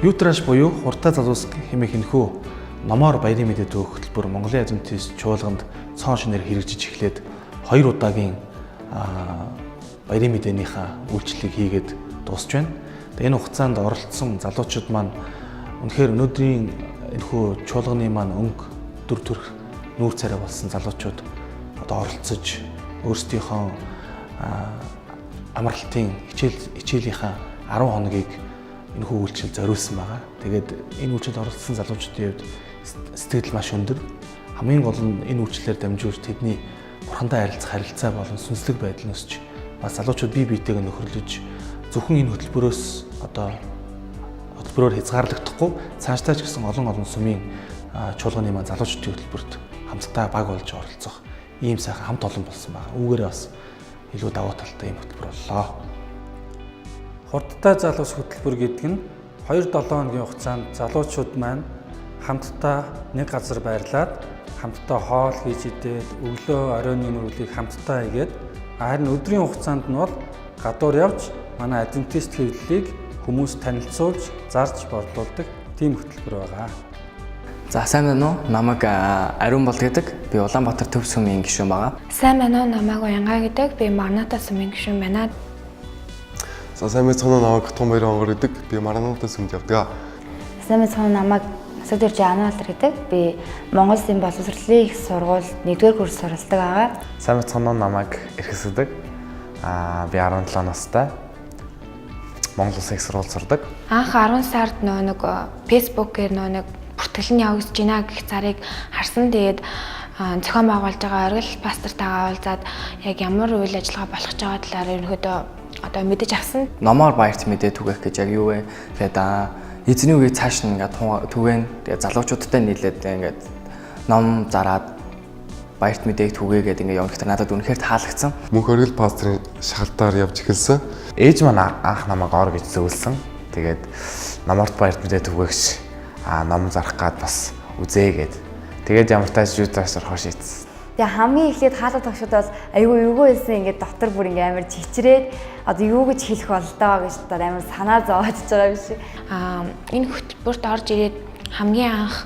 Юутраш буюу хурдтай залуус хэмээх энэхүү номоор баярын мэдээ төгөх хөтөлбөр Монголын Адвентист чуулганд цоон шинээр хэрэгжиж эхлээд 2 удаагийн баярын мэдээнийхээ үйлчлэлийг хийгээд дуусч байна. Тэгээ энэ хугацаанд оролцсон залуучууд маань үнэхээр өнөөдрийн энэхүү чуулганы маань өнгө дүр төрх нүүр царай болсон залуучууд одоо оролцож өөрсдийнхөө амралтын хичээлийнхаа 10 хоногийг энэхүү үйлчлэл зориулсан байгаа. Тэгээд энэ үйлчлэлд оролцсон залуучуудын хувьд сэтгэл маш өндөр. Хамгийн гол нь энэ үйлчлэлээр дамжуулж тэдний бурхантай харилцах харилцаа болон сүнслэг байдал өсч бас залуучууд бие биетэйг нөхөрлөж зөвхөн энэ хөтөлбөрөөр хязгаарлагдахгүй цаашдаа ч гэсэн олон сүмийн чуулганы маань залуучуудын хөтөлбөрт хамтдаа баг болж оролцох ийм сайхан хамт олон болсон байна. Үүгээрээ бас илүү давуу талтай ийм хөтөлбөр боллоо. Хурдтай залуус хөтөлбөр гэдэг нь 2-7 хоногийн хугацаанд залуучууд маань хамтдаа нэг газар байрлаад хамтдаа хоол хийж идээд өглөө оройн нэмрүүлгийг хамтдаа хийгээд харин өдрийн хугацаанд нь бол гадуур явж манай адвентист хэвлэлийг хүмүүст танилцуулж зарж борлуулдаг тийм хөтөлбөр байгаа. За сайн байна уу? Намайг Ариун бол гэдэг. Би Улаанбаатар төв сүмийн гишүүн байгаа. Сайн байна уу? Намайг Уянгаа гэдэг. Би Мараната сүмийн гишүүн байна. За сайн мэцхан намайг Томбаяр онгор гэдэг. Би Мараната сүмд явдаг. Сайн мэцхан намайг Асуудөрж Ануалтар гэдэг. Би Монгол Улсын боловсролын их сургуульд 1-р курс суралцдаг байгаа. Сайн мэцхан намайг Эрхэсдэг. Би 17 настай. Монгол Улсын их сургуульд сурдаг. Анх 10 сард нэг Facebook-ээр нэг бүртгэлэн явагдаж байна гэх зарыг харсан. Тэгээд зохион байгуулж байгаа оргил пастортайгаа уулзаад яг ямар үйл ажиллагаа болох ч байгаа талаар ерөнхийдөө одоо мэдэж авсан. Номоор баярт мэдээ түгэх гэж яг юу вэ? Тэгээд эзний үгийг цааш нь ингээд түгэн. Тэгээд залуучуудтай нийлээд ингээд ном зараад баярт мэдээг түгээгээд ингээд явах гэдэг надад үнэхээр таалагдсан. Мөнх оргил пастрын шалтгаар явж эхэлсэн. Ээж маань анх намайг ор гэж зөвлөсөн. Тэгээд номорт баярт мэдээ түгээгч ном зарах гад бас үзээгээд. Тэгээд ямар тааш юутаас орох шийдсэн. Тэгээ хамгийн эхлээд хаалга тогшуудаас айгүй эвгүй хэлсэн ингээд дотор бүр ингээд амар чичрээд одоо юу гэж хэлэх болдоо гэж одоо амар санаа зовоож байгаа биш. Энэ хөтөлбөрт орж ирээд хамгийн анх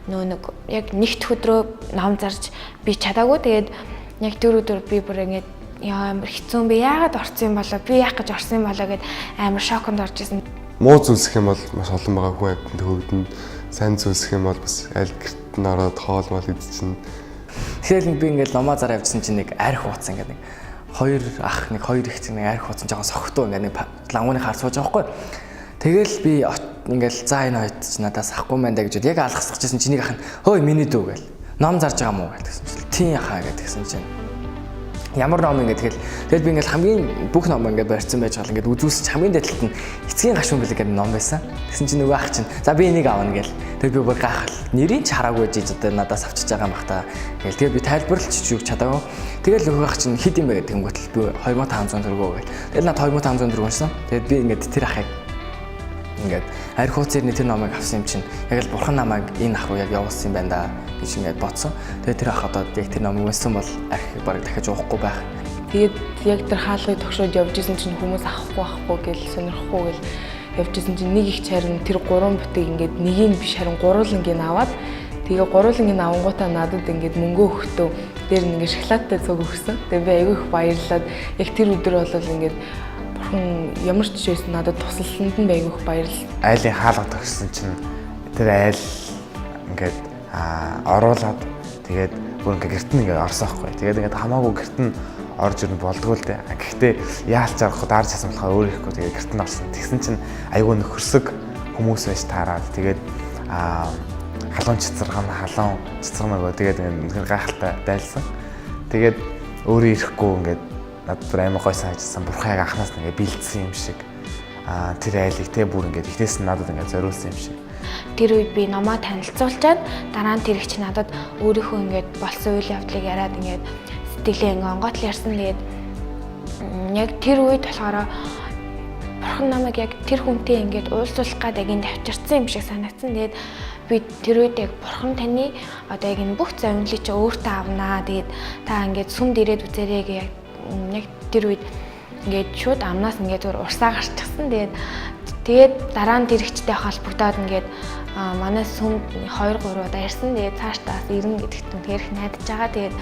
нэг яг нэгд өдрөө ном зарж би чадаагүй. Тэгээд яг тэр өдөр би бүр ингээд амар хэцүү би яагаад орсон юм болоо би яах гэж орсон юм болоо гэд амар шоконд орж исэн. Муу зүйлсэх юм бол маш олон байгаа хүн амьтанд төвөгдөнд сайн зүйлсэх юм бол бас аль гэрт нь ороод хоол мал идчихнэ. Тэгэхээр би ингээд номоо зараа явжсан чинь нэг арх ууцсан ингээд нэг 2 ах нэг 2 их чинь нэг арх ууцсан жоохон сохтуу ингээд нэг лангууны хар сууж байгаа байхгүй. Тэгэл би ингээд за энэ хоёрт ч надаас ахгүй мэн даа гэж яг алгасчихсан чиний ах нь хөөе миний дүү гэл ном зарж байгаа мó гэсэн чинь тийм яхаа гэдгсэн чинь ямар ном ингээд тэгэл би ингээд хамгийн бүх ном ингээд барьсан байж гал ингээд үзүүлсэж хамгийн дэдлэлт нь эцгийн гашуун бэлэг гэдэг ном байсан. Тэгсэн чинь нөгөө ах чинь за би энийг авна гэл. Тэг би бүр гайхал. Нэрийг ч хараагүй жиж одоо надаас авчиж байгаа юм бах та. Гэл тэгээ би тайлбарлаж ч юу чадаагүй. Тэгэл нөгөө ах чинь хэд юм бэ гэдэг хэмгүүтэл би 2500 төгрөгөө гэл. Тэгэл над 2500 төгрөг уншсан. Тэгэд би ингээд тэр ахыг ингээд арх хууцэрний тэр номыг авсан юм чинь яг л бурхан намайг энэ ах руу яг явуулсан юм байна да гэж ингээд бодсон. Тэгээ тэр ах одоо яг тэр номыг уншсан бол архийг бараг дахиж уухгүй байх. Тэгээд яг тэр хаалгыг тогшоод явж исэн чинь хүмүүс авахгүй гэл сонирхгүй гэл явж исэн чинь нэг их чарн тэр 3 бутыг ингээд нэгийг биш харин гуруулангийн аваад тэгээ гуруулангийн авангуудаа надад ингээд мөнгө өгөхдөө дээр ингээд шоколадтай цог өгсөн. Тэгээ би айгүй их баярлаад яг тэр өдөр бол ингээд бурхан ямар ч байсан надад туслалсанд нь айгүй их баярлал. Айлын хаалга тогссон чинь тэр айл ингээд оруулаад тэгээд бүр ингээд гэрт нь ингээд орсон байхгүй. Тэгээд ингээд хамаагүй гэрт нь орж ирнэ болдгоо л дээ. Гэхдээ яалч авах даарч хасан болохоор өөр ихгүй тэгээд гэрт нь орсон. Тэгсэн чинь айгүй нөхөрсөг хүмүүс байж таараад тэгээд халуун цэцэргэн нөгөө тэгээд ингээд гайхалтай дайлсан. Тэгээд өөрөө ирэхгүй ингээд надад бүр амар гой санагдсан. Бурхан яг анханаас нь ингээд бэлдсэн юм шиг. Тэр айлыг те бүр ингээд ихнээс нь надад ингээд зориулсан юм шиг. Тэр үед би номоо танилцуулчаад дараа нь тэр их чи надад өөрийнхөө ингээд болсон үйл явдлыг яриад ингээд сэтгэлээ ингээд онгойтл ярьсан. Тэгээд яг тэр үед болохоор бурхан намайг яг тэр хүнтэй ингээд уулзуулах гэдэг энд авчирсан юм шиг санагдсан. Тэгээд би тэр үед яг бурхан таны одоо яг энэ бүх зовлоныг чи өөртөө авнаа. Тэгээд та ингээд сүмд ирээд үзээрэй гэх яг тэр үед ингээд шууд амнаас ингээд урсаа гарчихсан. Тэгээд Тэгээд дараа нь тэрэгчтэй холбогдоод ингээд манай сүмд 2 3 удаа ирсэн. Тэгээд цаашдаа ирнэ гэдэгт үнэхээр их найдаж байгаа. Тэгээд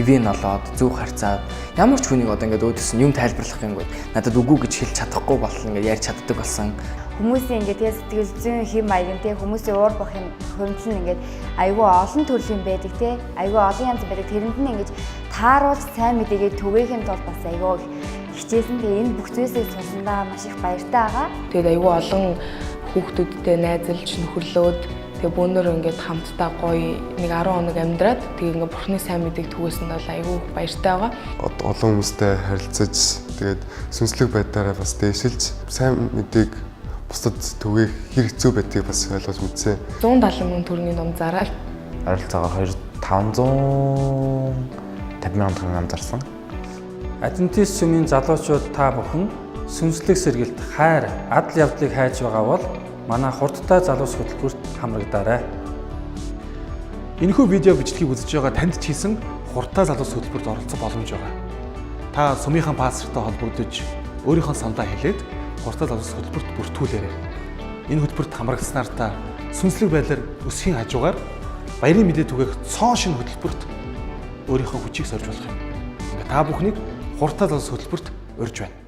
ивэн олоод зөв харьцаад ямар ч хүнийг одоо ингээд өөдөөс нь юм тайлбарлах юмгүй надад үгүй гэж хэлж чадахгүй болол ингээд ярьж чаддаг болсон. Хүмүүсийн ингээд сэтгэл зүйн хэм маяг нь хүмүүсийн уур бах юм хөндлөн ингээд айгүй олон төрлийн байдаг те айгүй олон янз байдаг тэрэнд нь ингээд тааруулж сайн мэдээгээ түгээхийн тулд бас айгүй хичээсэн. Тэгээ энэ бүх зүйлсийг сонсондоо маш их баяртай байгаа. Тэгээд айгүй олон хүүхдүүдтэй найзалж нөхөрлөөд тэгээ бөөнөр ингээд хамтдаа гоё нэг 10 хоног амьдраад тэгээ ингээд бурхны сайн мэдээг түгээсэнд бол айгүй баяртай байгаа. Олон хүмүүстэй харилцаж тэгээд сүнслэг байдлаараа бас дээшилж сайн мэдээг бусдад түгээх хэрэг зүй байдгийг бас ойлгож мэдсэн. 170 мянган төгрөгийн ном зараад Ойролцоогоор 550 мянган төгрөг амжарсан. Адвентист сүмийн залуучууд та бүхэн сүнслэг сэргэлт хайр адал явдлыг хайж байгаа бол манай хурдтай залуус хөтөлбөрт хамрагдаарай. Энэхүү видео бичлэгийг үзэж байгаа танд ч хийсэн хурдтай залуус хөтөлбөрт оролцох боломж байгаа. Та сумынхан пастортай холбогдож өөрийнхөө сандаа хэлээд хурдтай залуус хөтөлбөрт бүртгүүлээрэй. Энэ хөтөлбөрт хамрагдаснаар та сүнслэг байдлаар өсөхийн хажуугаар баярын мэдээ түгээх цоон шинэ хөтөлбөрт өөрийнхөө хүчийг сорж болох юм. Та бүхнийг хурдтай залуус хөтөлбөрт урьж байна.